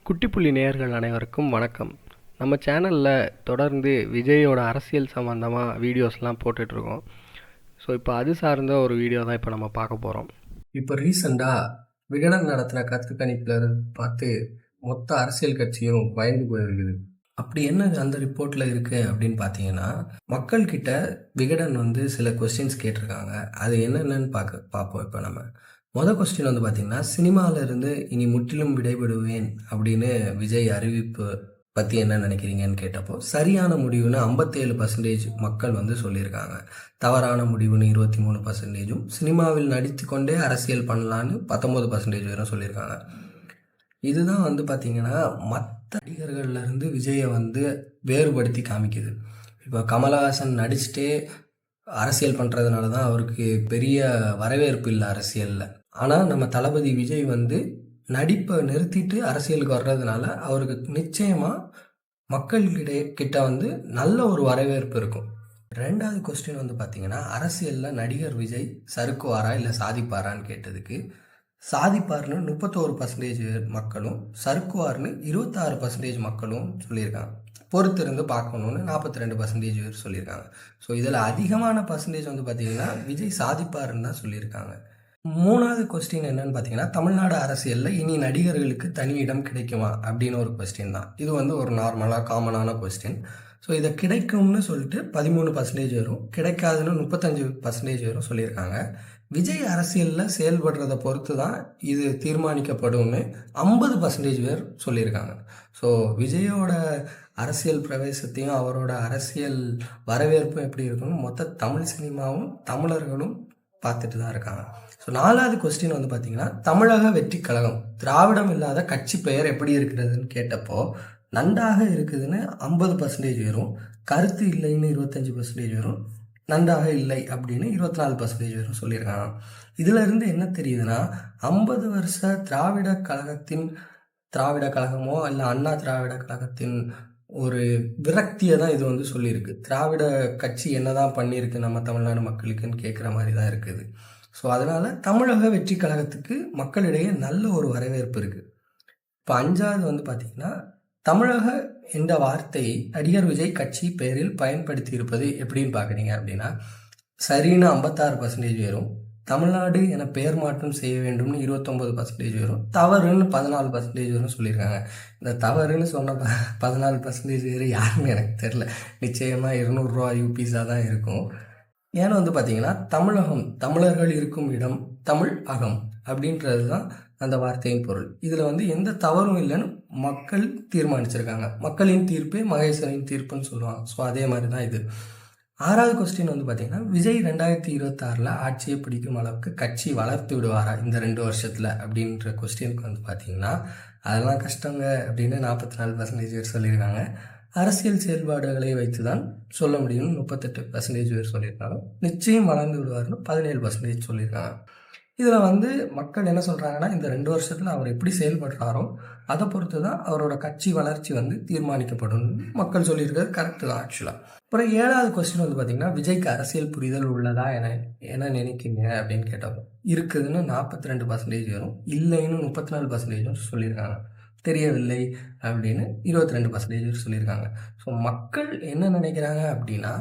குட்டிப்புள்ளி நேயர்கள் அனைவருக்கும் வணக்கம். நம்ம சேனலில் தொடர்ந்து விஜயோட அரசியல் சம்மந்தமாக வீடியோஸ்லாம் போட்டுட்ருக்கோம். ஸோ இப்போ அது சார்ந்த ஒரு வீடியோ தான் இப்போ நம்ம பார்க்க போகிறோம். இப்போ ரீசெண்டாக விகடன் நடத்தின கருத்து கணிப்பில் பார்த்து மொத்த அரசியல் கட்சியும் பயந்து போயிருக்குது. அப்படி என்ன அந்த ரிப்போர்ட்டில் இருக்குது அப்படின்னு பார்த்தீங்கன்னா, மக்கள்கிட்ட விகடன் சில கொஸ்டின்ஸ் கேட்டிருக்காங்க. அது என்னென்னு பார்ப்போம். இப்போ நம்ம கொஸ்டின் பார்த்தீங்கன்னா, சினிமாவிலிருந்து இனி முற்றிலும் விடைபெறுவேன் அப்படின்னு விஜய் அறிவிப்பு பற்றி என்ன நினைக்கிறீங்கன்னு கேட்டப்போ, சரியான முடிவுன்னு 57% மக்கள் சொல்லியிருக்காங்க. தவறான முடிவுன்னு 23%, சினிமாவில் நடித்து கொண்டே அரசியல் பண்ணலான்னு 19% வரை சொல்லியிருக்காங்க. இதுதான் பார்த்தீங்கன்னா மற்ற நடிகர்கள்லேருந்து விஜயை வேறுபடுத்தி காமிக்குது. இப்போ கமலஹாசன் நடிச்சுட்டே அரசியல் பண்ணுறதுனால தான் அவருக்கு பெரிய வரவேற்பு இல்லை அரசியலில். ஆனால் நம்ம தளபதி விஜய் நடிப்பை நிறுத்திட்டு அரசியலுக்கு வர்றதுனால அவருக்கு நிச்சயமாக மக்கள்கிட்ட நல்ல ஒரு வரவேற்பு இருக்கும். ரெண்டாவது கொஸ்டின் பார்த்தீங்கன்னா, அரசியலில் நடிகர் விஜய் சறுக்குவாரா இல்லை சாதிப்பாரான்னு கேட்டதுக்கு, சாதிப்பார்னு 31% மக்களும், சறுக்குவார்னு 26% மக்களும் சொல்லியிருக்காங்க. பொறுத்திருந்து பார்க்கணுன்னு 42% பேர் சொல்லியிருக்காங்க. ஸோ இதில் அதிகமான பர்சன்டேஜ் பார்த்தீங்கன்னா விஜய் சாதிப்பாருன்னு தான் சொல்லியிருக்காங்க. மூணாவது கொஸ்டின் என்னன்னு பார்த்தீங்கன்னா, தமிழ்நாடு அரசியலில் இனி நடிகர்களுக்கு தனி இடம் கிடைக்குமா அப்படின்னு ஒரு கொஸ்டின் தான். இது ஒரு நார்மலாக காமனான கொஸ்டின். ஸோ இதை கிடைக்கும்னு சொல்லிட்டு 13% வரும், கிடைக்காதுன்னு 35% வரும் சொல்லியிருக்காங்க. விஜய் அரசியலில் செயல்படுறதை பொறுத்து தான் இது தீர்மானிக்கப்படும்னு 50% பேர் சொல்லியிருக்காங்க. ஸோ விஜயோட அரசியல் பிரவேசத்தையும் அவரோட அரசியல் வரவேற்பும் எப்படி இருக்குன்னு மொத்த தமிழ் சினிமாவும் தமிழர்களும் பார்த்துட்டு தான் இருக்காங்க. ஸோ நாலாவது கொஸ்டின் பார்த்தீங்கன்னா, தமிழக வெற்றி கழகம் திராவிடம் இல்லாத கட்சி பெயர் எப்படி இருக்கிறதுன்னு கேட்டப்போ, நன்றாக இருக்குதுன்னு 50% வரும், கருத்து இல்லைன்னு 25% வரும், நன்றாக இல்லை அப்படின்னு 24% வரும் சொல்லியிருக்காங்க. இதுல இருந்து என்ன தெரியுதுன்னா, 50 வருஷ திராவிட கழகமோ இல்லை அண்ணா திராவிட கழகத்தின் ஒரு விரக்தியை தான் இது சொல்லியிருக்கு. திராவிட கட்சி என்னதான் பண்ணியிருக்கு நம்ம தமிழ்நாடு மக்களுக்குன்னு கேட்குற மாதிரி தான் இருக்குது. ஸோ அதனால் தமிழக வெற்றி கழகத்துக்கு மக்களிடையே நல்ல ஒரு வரவேற்பு இருக்குது. இப்போ அஞ்சாவது பார்த்தீங்கன்னா, தமிழக என்ற வார்த்தையை நடிகர் விஜய் கட்சி பெயரில் பயன்படுத்தி இருப்பது எப்படின்னு பார்க்குறீங்க அப்படின்னா, சரின்னு 56% வரும், தமிழ்நாடு என பெயர் மாற்றம் செய்ய வேண்டும்னு 29% வரும், தவறுன்னு 14% வரும் சொல்லியிருக்காங்க. இந்த தவறுன்னு சொன்ன 14% வேறு யாருன்னு எனக்கு தெரில. நிச்சயமாக 200 ரூபா யூபிஸாக தான் இருக்கும். ஏன்னா பார்த்தீங்கன்னா, தமிழகம் தமிழர்கள் இருக்கும் இடம் தமிழ் அகம் அப்படின்றது தான் அந்த வார்த்தையின் பொருள். இதில் எந்த தவறும் இல்லைன்னு மக்கள் தீர்மானிச்சிருக்காங்க. மக்களின் தீர்ப்பே மகேஸ்வரின் தீர்ப்புன்னு சொல்லுவாங்க. ஸோ அதே மாதிரி தான் இது. ஆறாவது கொஸ்டின் பார்த்தீங்கன்னா, விஜய் 2026 ஆட்சியை பிடிக்கும் அளவுக்கு கட்சி வளர்த்து விடுவாரா இந்த 2 வருஷத்தில் அப்படின்ற கொஸ்டினுக்கு பார்த்தீங்கன்னா, அதெல்லாம் கஷ்டங்க அப்படின்னு 44% பேர் சொல்லியிருக்காங்க. அரசியல் செயல்பாடுகளை வைத்து தான் சொல்ல முடியும்னு 38% பேர் சொல்லியிருக்காங்க. நிச்சயம் வளர்ந்து விடுவார்னு 17% சொல்லியிருக்காங்க. இதில் மக்கள் என்ன சொல்கிறாங்கன்னா, இந்த 2 வருஷத்தில் அவர் எப்படி செயல்படுறாரோ அதை பொறுத்து தான் அவரோட கட்சி வளர்ச்சி தீர்மானிக்கப்படும் மக்கள் சொல்லியிருக்காரு. கரெக்டு தான் ஆக்சுவலாக. அப்புறம் 7வது கொஸ்டின் பார்த்தீங்கன்னா, விஜய்க்கு அரசியல் புரிதல் உள்ளதா என்ன நினைக்கிறீங்க அப்படின்னு கேட்டப்போ, இருக்குதுன்னு 42% வரும், இல்லைன்னு 34% சொல்லியிருக்காங்க, தெரியவில்லை அப்படின்னு 22% சொல்லியிருக்காங்க. ஸோ மக்கள் என்ன நினைக்கிறாங்க அப்படின்னா,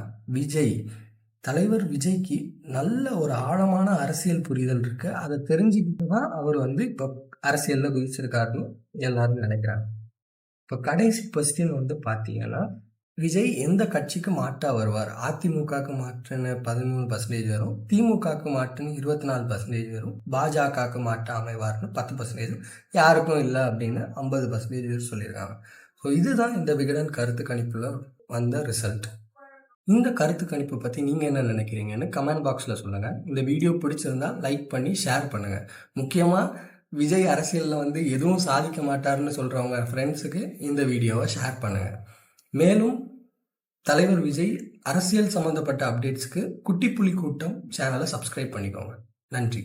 தலைவர் விஜய்க்கு நல்ல ஒரு ஆழமான அரசியல் புரிதல் இருக்கு, அதை தெரிஞ்சுக்கிட்டு தான் அவர் இப்போ அரசியலில் குதிச்சிருக்காருன்னு எல்லாரும் நினைக்கிறாங்க. இப்போ கடைசி கொஸ்டின் பார்த்தீங்கன்னா, விஜய் எந்த கட்சிக்கு மாற்றா வருவார்? அதிமுகவுக்கு மாற்றுன்னு 13% வரும், திமுகவுக்கு மாற்றுன்னு 24% வரும், பாஜகவுக்கு மாற்ற அமைவார்னு 10%, யாருக்கும் இல்லை அப்படின்னு 50% சொல்லியிருக்காங்க. ஸோ இதுதான் இந்த விகடன் கருத்து கணிப்பில் வந்த ரிசல்ட். இந்த கருத்து கணிப்பை பற்றி நீங்கள் என்ன நினைக்கிறீங்கன்னு கமெண்ட் பாக்ஸில் சொல்லுங்கள். இந்த வீடியோ பிடிச்சிருந்தா லைக் பண்ணி ஷேர் பண்ணுங்கள். முக்கியமாக விஜய் அரசியலில் எதுவும் சாதிக்க மாட்டார்னு சொல்கிறவங்க ஃப்ரெண்ட்ஸுக்கு இந்த வீடியோவை ஷேர் பண்ணுங்கள். மேலும் தலைவர் விஜய் அரசியல் சம்மந்தப்பட்ட அப்டேட்ஸ்க்கு குட்டிப்புலி கூட்டம் சேனலை சப்ஸ்கிரைப் பண்ணிக்கோங்க. நன்றி.